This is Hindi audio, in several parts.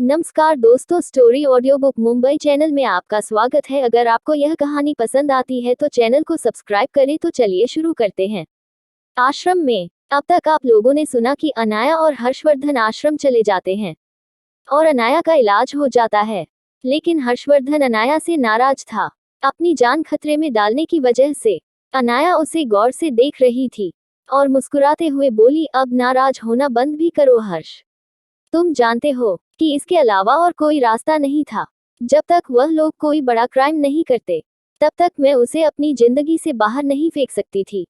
नमस्कार दोस्तों, story audio book Mumbai channel में आपका स्वागत है। अगर आपको यह कहानी पसंद आती है तो चैनल को सब्सक्राइब करें। तो चलिए शुरू करते हैं। आश्रम में। अब तक आप लोगों ने सुना कि अनाया और हर्षवर्धन आश्रम चले जाते हैं और अनाया का इलाज हो जाता है। लेकिन हर्षवर्धन अनाया से नाराज था, अपनी जान खतरे में डालने की वजह से। अनाया उसे गौर से देख रही थी और मुस्कुराते हुए बोली, अब नाराज होना बंद भी करो हर्ष। तुम जानते हो कि इसके अलावा और कोई रास्ता नहीं था। जब तक वह लोग कोई बड़ा क्राइम नहीं करते तब तक मैं उसे अपनी जिंदगी से बाहर नहीं फेंक सकती थी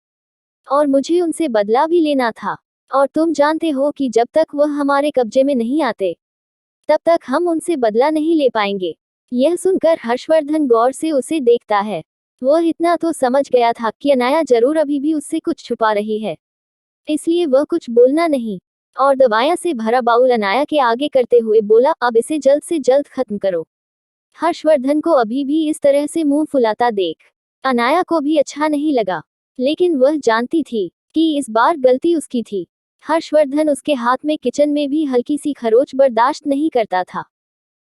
और मुझे उनसे बदला भी लेना था। और तुम जानते हो कि जब तक वह हमारे कब्जे में नहीं आते तब तक हम उनसे बदला नहीं ले पाएंगे। यह सुनकर हर्षवर्धन गौर से उसे देखता है। वह इतना तो समझ गया था कि अनाया जरूर अभी भी उससे कुछ छुपा रही है, इसलिए वह कुछ बोलना नहीं और दवाइयां से भरा बाउल अनाया के आगे करते हुए बोला, अब इसे जल्द से जल्द खत्म करो। हर्षवर्धन को अभी भी इस तरह से मुंह फुलाता देख अनाया को भी अच्छा नहीं लगा, लेकिन वह जानती थी कि इस बार गलती उसकी थी। हर्षवर्धन उसके हाथ में किचन में भी हल्की सी खरोच बर्दाश्त नहीं करता था।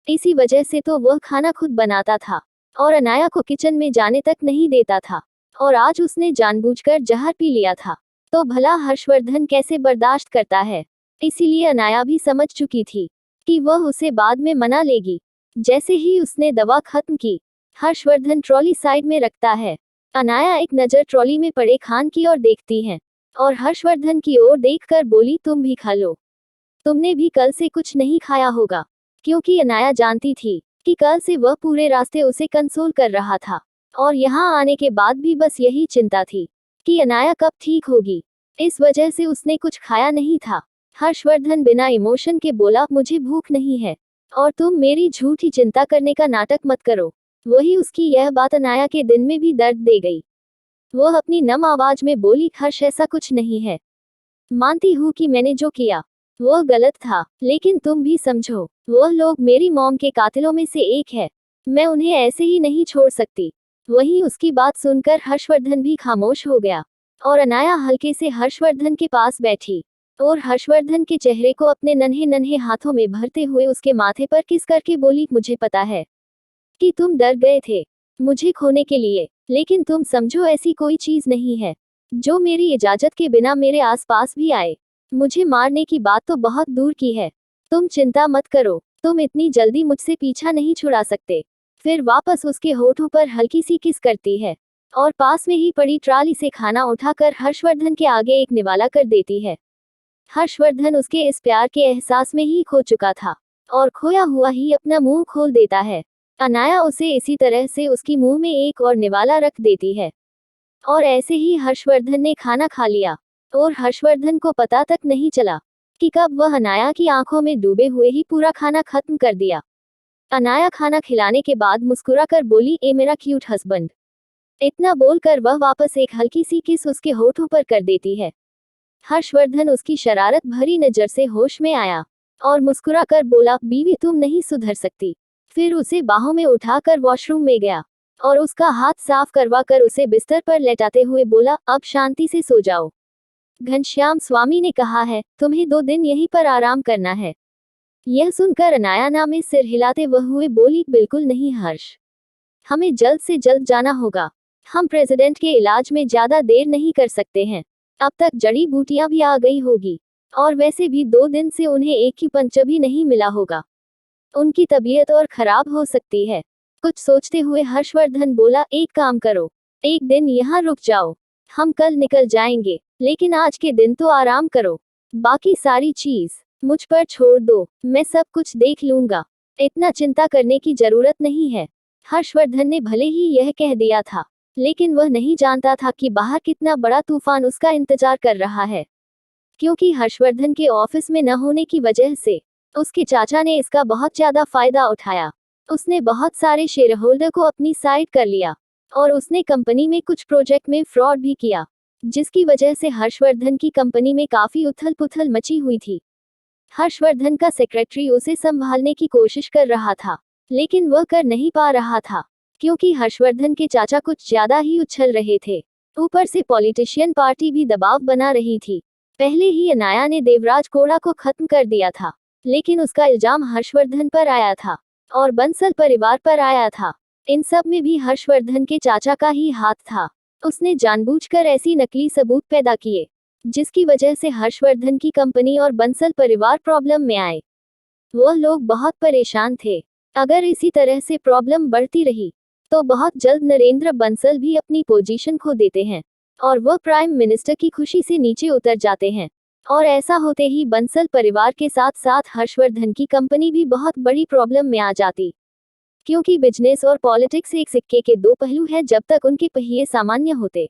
इसी वजह से तो वह खाना खुद बनाता था और अनाया को किचन में जाने तक नहीं देता था। और आज उसने जानबूझकर जहर पी लिया था, तो भला हर्षवर्धन कैसे बर्दाश्त करता है। इसीलिए अनाया भी समझ चुकी थी कि वह उसे बाद में मना लेगी। जैसे ही उसने दवा खत्म की, हर्षवर्धन ट्रॉली साइड में रखता है। अनाया एक नज़र ट्रॉली में पड़े खान की ओर देखती है और हर्षवर्धन की ओर देखकर बोली, तुम भी खा लो। तुमने भी कल से कुछ नहीं खाया होगा। क्योंकि अनाया जानती थी कि कल से वह पूरे रास्ते उसे कंसोल कर रहा था और यहाँ आने के बाद भी बस यही चिंता थी कि अनाया कब ठीक होगी। इस वजह से उसने कुछ खाया नहीं था। हर्षवर्धन बिना इमोशन के बोला, मुझे भूख नहीं है और तुम मेरी झूठी चिंता करने का नाटक मत करो। वही उसकी यह बात अनाया के दिन में भी दर्द दे गई। वह अपनी नम आवाज में बोली, हर्ष ऐसा कुछ नहीं है। मानती हूँ कि मैंने जो किया वह गलत था, लेकिन तुम भी समझो, वह लोग मेरी मॉम के कातिलों में से एक है। मैं उन्हें ऐसे ही नहीं छोड़ सकती। वहीं उसकी बात सुनकर हर्षवर्धन भी खामोश हो गया और अनाया हल्के से हर्षवर्धन के पास बैठी और हर्षवर्धन के चेहरे को अपने नन्हे नन्हे हाथों में भरते हुए उसके माथे पर किस करके बोली, मुझे पता है कि तुम डर गए थे मुझे खोने के लिए, लेकिन तुम समझो ऐसी कोई चीज नहीं है जो मेरी इजाजत के बिना मेरे आसपास भी आए। मुझे मारने की बात तो बहुत दूर की है। तुम चिंता मत करो, तुम इतनी जल्दी मुझसे पीछा नहीं छुड़ा सकते। फिर वापस उसके होठों पर हल्की सी किस करती है और पास में ही पड़ी ट्राली से खाना उठाकर हर्षवर्धन के आगे एक निवाला कर देती है। हर्षवर्धन उसके इस प्यार के एहसास में ही खो चुका था और खोया हुआ ही अपना मुंह खोल देता है। अनाया उसे इसी तरह से उसकी मुंह में एक और निवाला रख देती है और ऐसे ही हर्षवर्धन ने खाना खा लिया और हर्षवर्धन को पता तक नहीं चला कि कब वह अनाया की आंखों में डूबे हुए ही पूरा खाना खत्म कर दिया। अनाया खाना खिलाने के बाद मुस्कुराकर बोली, ए मेरा क्यूट हस्बैंड। इतना बोलकर वह वापस एक हल्की सी किस उसके होठों पर कर देती है। हर्षवर्धन उसकी शरारत भरी नजर से होश में आया और मुस्कुराकर बोला, बीवी तुम नहीं सुधर सकती। फिर उसे बाहों में उठाकर वॉशरूम में गया और उसका हाथ साफ करवाकर उसे बिस्तर पर लेटाते हुए बोला, अब शांति से सो जाओ। घनश्याम स्वामी ने कहा है, तुम्हें 2 दिन यहीं पर आराम करना है। यह सुनकर अनाया में सिर हिलाते वह हुए बोली, बिल्कुल नहीं हर्ष, हमें जल्द से जल्द जाना होगा। हम प्रेसिडेंट के इलाज में ज्यादा देर नहीं कर सकते हैं। अब तक जड़ी बूटियां भी आ गई होगी और वैसे भी 2 दिन से उन्हें एक ही पंच भी नहीं मिला होगा। उनकी तबीयत और खराब हो सकती है। कुछ सोचते हुए हर्षवर्धन बोला, एक काम करो, एक दिन यहाँ रुक जाओ। हम कल निकल जाएंगे, लेकिन आज के दिन तो आराम करो। बाकी सारी चीज मुझ पर छोड़ दो, मैं सब कुछ देख लूंगा। इतना चिंता करने की जरूरत नहीं है। हर्षवर्धन ने भले ही यह कह दिया था, लेकिन वह नहीं जानता था कि बाहर कितना बड़ा तूफान उसका इंतजार कर रहा है। क्योंकि हर्षवर्धन के ऑफिस में न होने की वजह से उसके चाचा ने इसका बहुत ज्यादा फायदा उठाया। उसने बहुत सारे शेयर होल्डर को अपनी साइड कर लिया और उसने कंपनी में कुछ प्रोजेक्ट में फ्रॉड भी किया, जिसकी वजह से हर्षवर्धन की कंपनी में काफी उथल पुथल मची हुई थी। हर्षवर्धन का सेक्रेटरी उसे संभालने की कोशिश कर रहा था, लेकिन वह कर नहीं पा रहा था क्योंकि हर्षवर्धन के चाचा कुछ ज्यादा ही उछल रहे थे। ऊपर से पॉलिटिशियन पार्टी भी दबाव बना रही थी। पहले ही अनाया ने देवराज कोड़ा को खत्म कर दिया था लेकिन उसका इल्जाम हर्षवर्धन पर आया था और बंसल परिवार पर आया था। इन सब में भी हर्षवर्धन के चाचा का ही हाथ था। उसने जानबूझकर ऐसी नकली सबूत पैदा किए जिसकी वजह से हर्षवर्धन की कंपनी और बंसल परिवार प्रॉब्लम में आए। वह लोग बहुत परेशान थे। अगर इसी तरह से प्रॉब्लम बढ़ती रही तो बहुत जल्द नरेंद्र बंसल भी अपनी पोजीशन खो देते हैं और वह प्राइम मिनिस्टर की खुशी से नीचे उतर जाते हैं। और ऐसा होते ही बंसल परिवार के साथ साथ हर्षवर्धन की कंपनी भी बहुत बड़ी प्रॉब्लम में आ जाती। क्योंकि बिजनेस और पॉलिटिक्स एक सिक्के के दो पहलू हैं। जब तक उनके पहिए सामान्य होते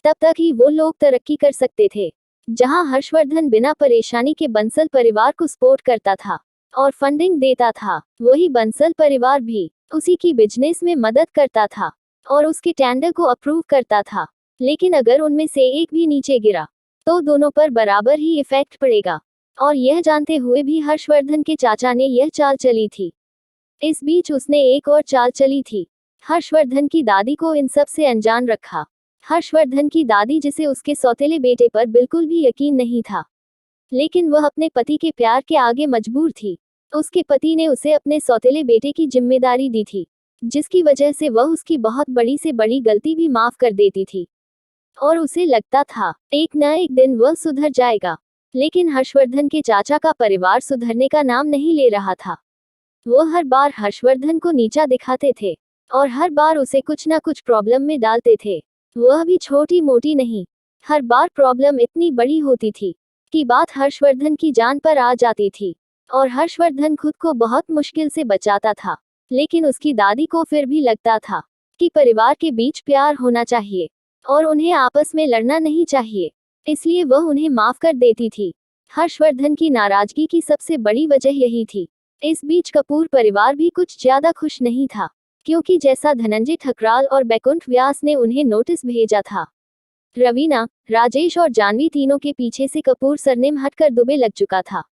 तब तक ही वो लोग तरक्की कर सकते थे। जहां हर्षवर्धन बिना परेशानी के बंसल परिवार को सपोर्ट करता था और फंडिंग देता था, वही बंसल परिवार भी उसी की बिजनेस में मदद करता था और उसके टेंडर को अप्रूव करता था। लेकिन अगर उनमें से एक भी नीचे गिरा तो दोनों पर बराबर ही इफेक्ट पड़ेगा। और यह जानते हुए भी हर्षवर्धन के चाचा ने यह चाल चली थी। इस बीच उसने एक और चाल चली थी। हर्षवर्धन की दादी को इन सब से अनजान रखा। हर्षवर्धन की दादी, जिसे उसके सौतेले बेटे पर बिल्कुल भी यकीन नहीं था, लेकिन वह अपने पति के प्यार के आगे मजबूर थी। उसके पति ने उसे अपने सौतेले बेटे की जिम्मेदारी दी थी, जिसकी वजह से वह उसकी बहुत बड़ी से बड़ी गलती भी माफ कर देती थी और उसे लगता था एक न एक दिन वह सुधर जाएगा। लेकिन हर्षवर्धन के चाचा का परिवार सुधरने का नाम नहीं ले रहा था। वो हर बार हर्षवर्धन को नीचा दिखाते थे और हर बार उसे कुछ न कुछ प्रॉब्लम में डालते थे। वह भी छोटी मोटी नहीं, हर बार प्रॉब्लम इतनी बड़ी होती थी कि बात हर्षवर्धन की जान पर आ जाती थी और हर्षवर्धन खुद को बहुत मुश्किल से बचाता था। लेकिन उसकी दादी को फिर भी लगता था कि परिवार के बीच प्यार होना चाहिए और उन्हें आपस में लड़ना नहीं चाहिए, इसलिए वह उन्हें माफ कर देती थी। हर्षवर्धन की नाराजगी की सबसे बड़ी वजह यही थी। इस बीच कपूर परिवार भी कुछ ज्यादा खुश नहीं था, क्योंकि जैसा धनंजय ठकराल और बैकुंठ व्यास ने उन्हें नोटिस भेजा था, रवीना, राजेश और जानवी तीनों के पीछे से कपूर सरनेम हटकर दुबे लग चुका था।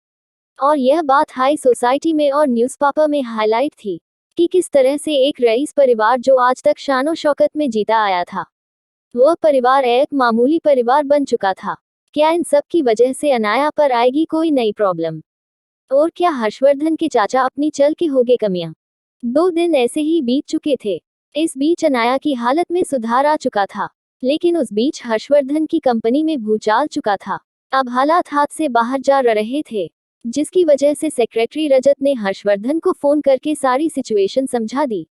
और यह बात हाई सोसाइटी में और न्यूज़पेपर में हाईलाइट थी कि किस तरह से एक रईस परिवार जो आज तक शानो शौकत में जीता आया था, वह परिवार एक मामूली परिवार बन चुका था। क्या इन सब की वजह से अनाया पर आएगी कोई नई प्रॉब्लम? और क्या हर्षवर्धन के चाचा अपनी चल के होगे कमियां? 2 दिन ऐसे ही बीत चुके थे। इस बीच अनाया की हालत में सुधार आ चुका था, लेकिन उस बीच हर्षवर्धन की कंपनी में भूचाल चुका था। अब हालात हाथ से बाहर जा रहे थे, जिसकी वजह से सेक्रेटरी रजत ने हर्षवर्धन को फोन करके सारी सिचुएशन समझा दी।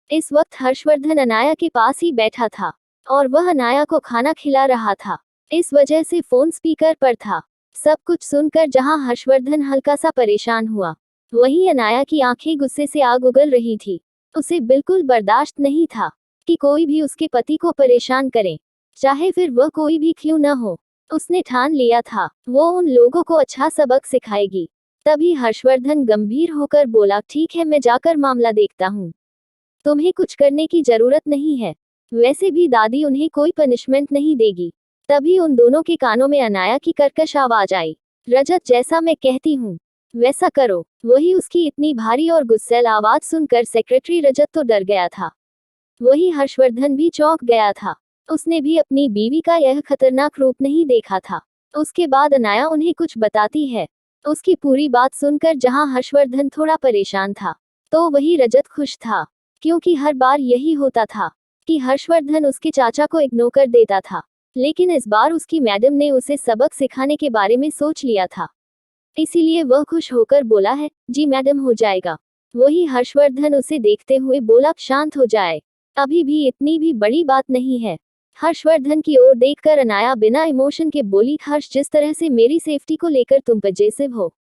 इस वक्त हर्षवर्धन अनाया के पास ही बैठा था और वह अनाया को खाना खिला रहा था। इस वजह से फोन स्पीकर पर था। सब कुछ सुनकर जहां हर्षवर्धन हल्का सा परेशान हुआ, वहीं अनाया की आंखें गुस्से से आग उगल रही थी। उसे बिल्कुल बर्दाश्त नहीं था कि कोई भी उसके पति को परेशान करे, चाहे फिर वह कोई भी क्यों न हो। उसने ठान लिया था वो उन लोगों को अच्छा सबक सिखाएगी। तभी हर्षवर्धन गंभीर होकर बोला, ठीक है, मैं जाकर मामला देखता हूँ, तुम्हें कुछ करने की जरूरत नहीं है। वैसे भी दादी उन्हें कोई पनिशमेंट नहीं देगी। तभी उन दोनों के कानों में अनाया की कर्कश आवाज आई, रजत, जैसा मैं कहती हूँ वैसा करो। वही उसकी इतनी भारी और गुस्सैल आवाज सुनकर सेक्रेटरी रजत तो डर गया था, वही हर्षवर्धन भी चौंक गया था। उसने भी अपनी बीवी का यह खतरनाक रूप नहीं देखा था। उसके बाद अनाया उन्हें कुछ बताती है। उसकी पूरी बात सुनकर जहां हर्षवर्धन थोड़ा परेशान था, तो वही रजत खुश था, क्योंकि हर बार यही होता था कि हर्षवर्धन उसके चाचा को इग्नोर कर देता था। लेकिन इस बार उसकी मैडम ने उसे सबक सिखाने के बारे में सोच लिया था, इसीलिए वह खुश होकर बोला है, जी मैडम, हो जाएगा। वही हर्षवर्धन उसे देखते हुए बोला, शांत हो जाए, अभी भी इतनी भी बड़ी बात नहीं है। हर्षवर्धन की ओर देखकर अनाया बिना इमोशन के बोली, हर्ष, जिस तरह से मेरी सेफ्टी को लेकर तुम पजेसिव हो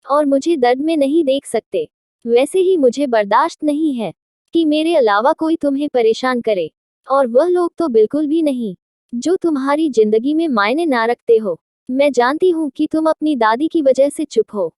और मुझे दर्द में नहीं देख सकते, वैसे ही मुझे बर्दाश्त नहीं है कि मेरे अलावा कोई तुम्हें परेशान करे, और वह लोग तो बिल्कुल भी नहीं जो तुम्हारी जिंदगी में मायने ना रखते हो। मैं जानती हूँ कि तुम अपनी दादी की वजह से चुप हो,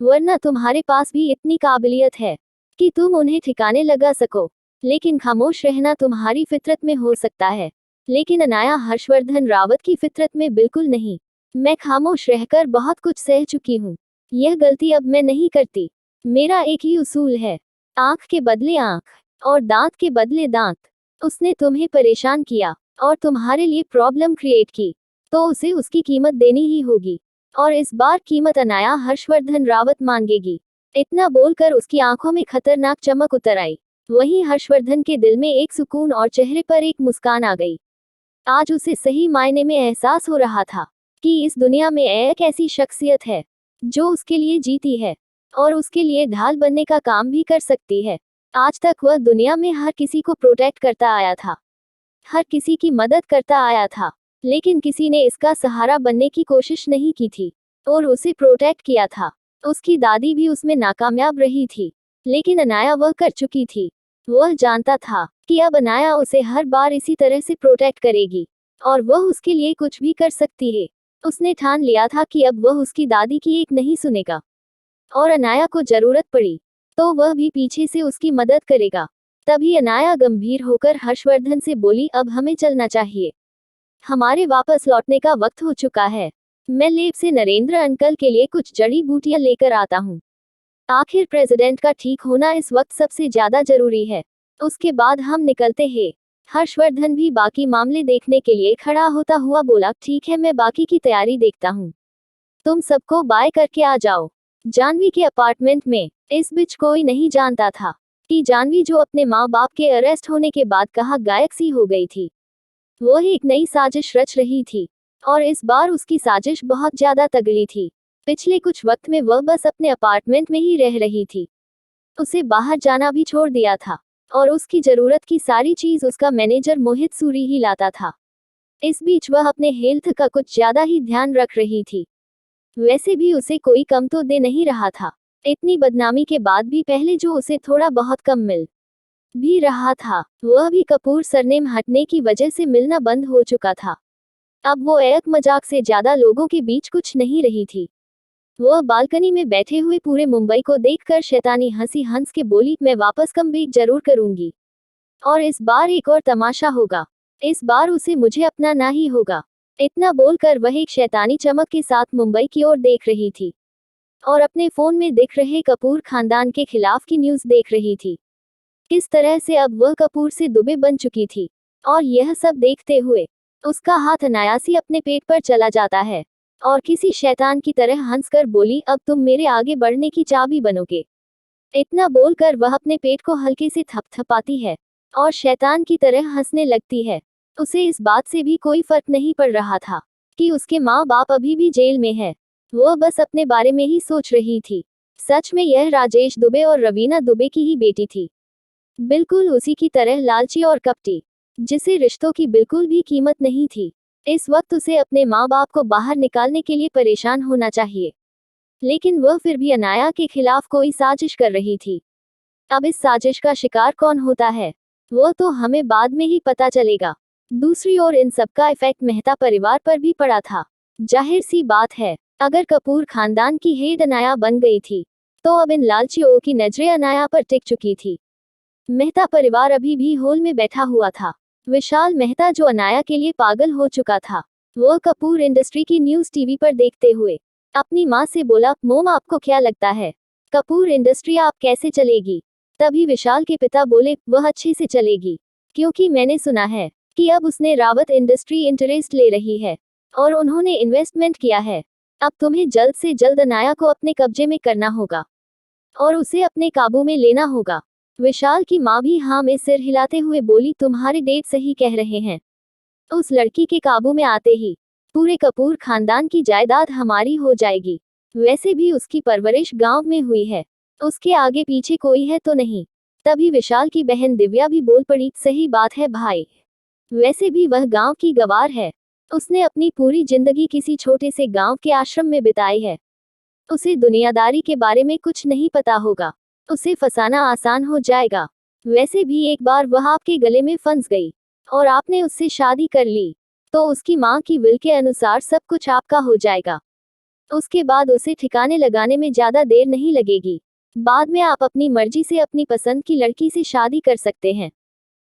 वरना तुम्हारे पास भी इतनी काबिलियत है कि तुम उन्हें ठिकाने लगा सको, लेकिन खामोश रहना तुम्हारी फितरत में हो सकता है, लेकिन अनाया हर्षवर्धन रावत की फितरत में बिल्कुल नहीं। मैं खामोश रहकर बहुत कुछ सह चुकी हूँ, यह गलती अब मैं नहीं करती। मेरा एक ही उसूल है, आंख के बदले आंख और दांत के बदले दांत। उसने तुम्हें परेशान किया और तुम्हारे लिए प्रॉब्लम क्रिएट की, तो उसे उसकी कीमत देनी ही होगी। और इस बार कीमत अनाया हर्षवर्धन रावत मांगेगी। इतना बोलकर उसकी आंखों में खतरनाक चमक उतर आई। वहीं हर्षवर्धन के दिल में एक सुकून और चेहरे पर एक मुस्कान आ गई। आज उसे सही मायने में एहसास हो रहा था कि इस दुनिया में एक ऐसी शख्सियत है जो उसके लिए जीती है और उसके लिए ढाल बनने का काम भी कर सकती है। आज तक वह दुनिया में हर किसी को प्रोटेक्ट करता आया था, हर किसी की मदद करता आया था, लेकिन किसी ने इसका सहारा बनने की कोशिश नहीं की थी और उसे प्रोटेक्ट किया था। उसकी दादी भी उसमें नाकामयाब रही थी, लेकिन अनाया वह कर चुकी थी। वह जानता था कि अब अनाया उसे हर बार इसी तरह से प्रोटेक्ट करेगी और वह उसके लिए कुछ भी कर सकती है। उसने ठान लिया था कि अब वह उसकी दादी की एक नहीं सुनेगा और अनाया को जरूरत पड़ी तो वह भी पीछे से उसकी मदद करेगा। तभी अनाया गंभीर होकर हर्षवर्धन से बोली, अब हमें चलना चाहिए, हमारे वापस लौटने का वक्त हो चुका है। मैं लेब से नरेंद्र अंकल के लिए कुछ जड़ी बूटियां लेकर आता हूँ। आखिर प्रेसिडेंट का ठीक होना इस वक्त सबसे ज्यादा जरूरी है, उसके बाद हम निकलते हैं। हर्षवर्धन भी बाकी मामले देखने के लिए खड़ा होता हुआ बोला, ठीक है, मैं बाकी की तैयारी देखता हूँ, तुम सबको बाय करके आ जाओ। जानवी के अपार्टमेंट में इस बीच कोई नहीं जानता था कि जानवी, जो अपने माँ बाप के अरेस्ट होने के बाद कहा गायक सी हो गई थी, वो एक नई साजिश रच रही थी और इस बार उसकी साजिश बहुत ज्यादा तगड़ी थी। पिछले कुछ वक्त में वह बस अपने अपार्टमेंट में ही रह रही थी, उसे बाहर जाना भी छोड़ दिया था और उसकी जरूरत की सारी चीज उसका मैनेजर मोहित सूरी ही लाता था। इस बीच वह अपने हेल्थ का कुछ ज्यादा ही ध्यान रख रही थी। वैसे भी उसे कोई कम तो दे नहीं रहा था, इतनी बदनामी के बाद भी पहले जो उसे थोड़ा बहुत कम मिल भी रहा था, वह भी कपूर सरनेम हटने की वजह से मिलना बंद हो चुका था। अब वो एक मजाक से ज्यादा लोगों के बीच कुछ नहीं रही थी। वह बालकनी में बैठे हुए पूरे मुंबई को देखकर शैतानी हंसी हंस के बोली, मैं वापस कम बैक जरूर करूंगी और इस बार एक और तमाशा होगा, इस बार उसे मुझे अपनाना ही होगा। इतना बोलकर वह एक शैतानी चमक के साथ मुंबई की ओर देख रही थी और अपने फोन में दिख रहे कपूर खानदान के खिलाफ की न्यूज देख रही थी। किस तरह से अब वह कपूर से दुबे बन चुकी थी और यह सब देखते हुए उसका हाथ अनायासी अपने पेट पर चला जाता है और किसी शैतान की तरह हंसकर बोली, अब तुम मेरे आगे बढ़ने की चाबी बनोगे। इतना बोलकर वह अपने पेट को हल्के से थपथपाती है और शैतान की तरह हंसने लगती है। उसे इस बात से भी कोई फर्क नहीं पड़ रहा था कि उसके माँ बाप अभी भी जेल में है, वह बस अपने बारे में ही सोच रही थी। सच में यह राजेश दुबे और रवीना दुबे की ही बेटी थी, बिल्कुल उसी की तरह लालची और कपटी, जिसे रिश्तों की बिल्कुल भी कीमत नहीं थी। इस वक्त उसे अपने माँ बाप को बाहर निकालने के लिए परेशान होना चाहिए, लेकिन वह फिर भी अनाया के खिलाफ कोई साजिश कर रही थी। अब इस साजिश का शिकार कौन होता है वो तो हमें बाद में ही पता चलेगा। दूसरी ओर इन सबका इफेक्ट मेहता परिवार पर भी पड़ा था। जाहिर सी बात है, अगर कपूर खानदान की हेड अनाया बन गई थी तो अब इन लालचियों की नजरें अनाया पर टिक चुकी थी। मेहता परिवार अभी भी हॉल में बैठा हुआ था। विशाल मेहता, जो अनाया के लिए पागल हो चुका था, वह कपूर इंडस्ट्री की न्यूज टीवी पर देखते हुए अपनी माँ से बोला, मोम आपको क्या लगता है कपूर इंडस्ट्री आप कैसे चलेगी? तभी विशाल के पिता बोले, वह अच्छे से चलेगी, क्योंकि मैंने सुना है कि अब उसने रावत इंडस्ट्री इंटरेस्ट ले रही है और उन्होंने इन्वेस्टमेंट किया है। अब तुम्हें जल्द से जल्द अनाया को अपने कब्जे में करना होगा और उसे अपने काबू में लेना होगा। विशाल की माँ भी हाँ में सिर हिलाते हुए बोली, तुम्हारे डेड सही कह रहे हैं। उस लड़की के काबू में आते ही पूरे कपूर खानदान की जायदाद हमारी हो जाएगी। वैसे भी उसकी परवरिश गांव में हुई है, उसके आगे पीछे कोई है तो नहीं। तभी विशाल की बहन दिव्या भी बोल पड़ी, सही बात है भाई, वैसे भी वह गांव की गवार है, उसने अपनी पूरी जिंदगी किसी छोटे से गांव के आश्रम में बिताई है, उसे दुनियादारी के बारे में कुछ नहीं पता होगा, उसे फंसाना आसान हो जाएगा। वैसे भी एक बार वह आपके गले में फंस गई और आपने उससे शादी कर ली तो उसकी माँ की विल के अनुसार सब कुछ आपका हो जाएगा। उसके बाद उसे ठिकाने लगाने में ज्यादा देर नहीं लगेगी, बाद में आप अपनी मर्जी से अपनी पसंद की लड़की से शादी कर सकते हैं।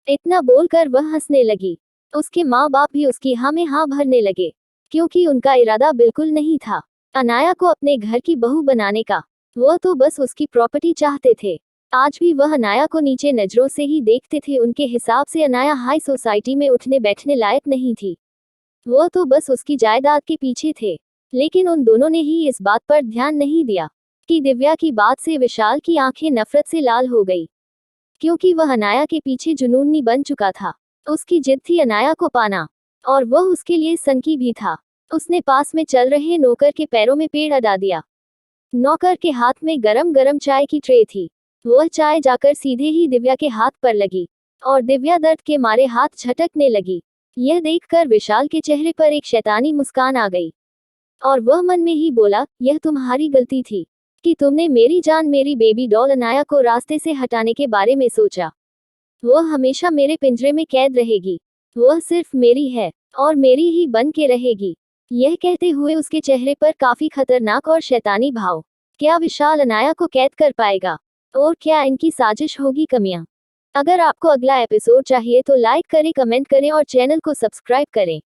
इतना बोलकर वह हंसने लगी। उसके माँ बाप भी उसकी हाँ में हाँ भरने लगे, क्योंकि उनका इरादा बिल्कुल नहीं था अनाया को अपने घर की बहू बनाने का, वह तो बस उसकी प्रॉपर्टी चाहते थे। आज भी वह अनाया को नीचे नजरों से ही देखते थे। उनके हिसाब से अनाया हाई सोसाइटी में उठने बैठने लायक नहीं थी, वह तो बस उसकी जायदाद के पीछे थे। लेकिन उन दोनों ने ही इस बात पर ध्यान नहीं दिया कि दिव्या की बात से विशाल की आंखें नफरत से लाल हो गई, क्योंकि वह अनाया के पीछे जुनूनी बन चुका था। उसकी जिद थी अनाया को पाना, और वह उसके लिए सनकी भी था। उसने पास में चल रहे नौकर के पैरों में पेड़ अड़ा दिया। नौकर के हाथ में गरम गरम चाय की ट्रे थी। वह चाय जाकर सीधे ही दिव्या के हाथ पर लगी, और दिव्या दर्द के मारे हाथ झटकने लगी। यह देखकर विशाल के चेहरे पर एक शैतानी मुस्कान आ गई, और वह मन में ही बोला, यह तुम्हारी गलती थी कि तुमने मेरी जान, मेरी बेबी डॉल अनाया को रास्ते से हटाने के बारे में सोचा। वह हमेशा मेरे पिंजरे में कैद रहेगी। वह सिर्फ मेरी है, और मेरी ही बन के रहेगी। यह कहते हुए उसके चेहरे पर काफी खतरनाक और शैतानी भाव। क्या विशाल अनाया को कैद कर पाएगा, और क्या इनकी साजिश होगी कमियां? अगर आपको अगला एपिसोड चाहिए तो लाइक करें, कमेंट करें और चैनल को सब्सक्राइब करें।